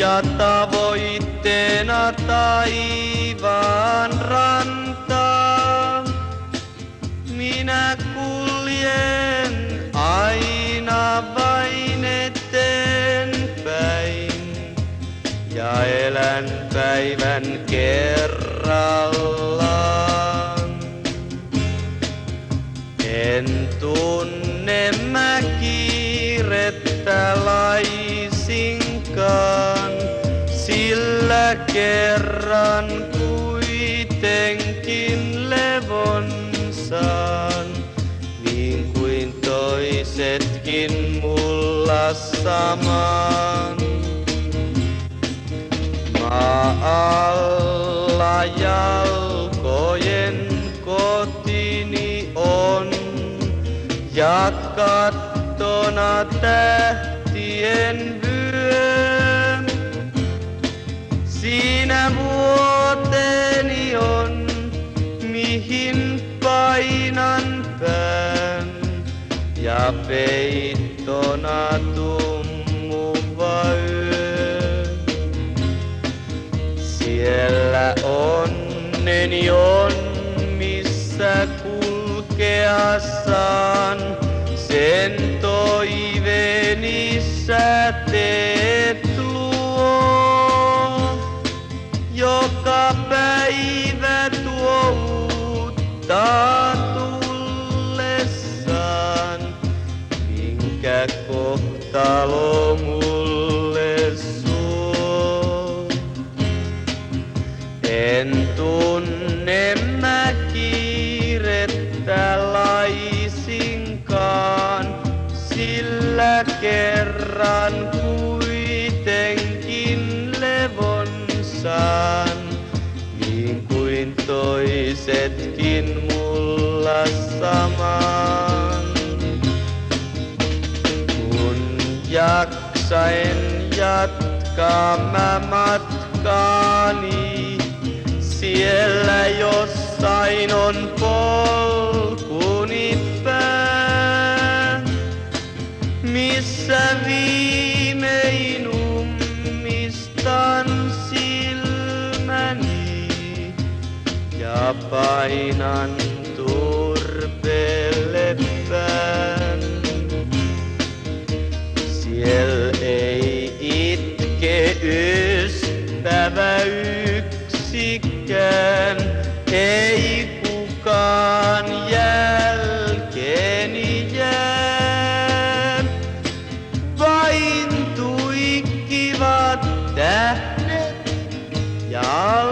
ja tavoitteena taivaan rantaa. Minä kuljen aina vain eteenpäin ja elän päivän kerrallaan. En tunne mä kiirettä laisinkaan, sillä kerran kuitenkin levon saan, niin kuin toisetkin mulla samaan. Maa alla jalkojen kotini on ja kattona tähtien vyö. Siinä vuoteni on, mihin painan pään ja peittona tummuva yö. Siellä onneni on, missä kulkea saan, sen toiveeni sä teet luo. Joka päivä tuo uutta tullessaan, minkä kohtalo mulle suo. En tunne mä kiirettä laisinkaan, sillä kerran kuitenkin levon saan, niin kuin toisetkin mulla samaan. Kun jaksaen jatkaa mä matkaani, siellä jossain on polkuni pää, missä viimein ummistan silmäni ja painan turpeelle pään. Siel ei itke ystävä yksikään, ei kukaan jälkeeni jää. Vain tuikkivat tähdet ja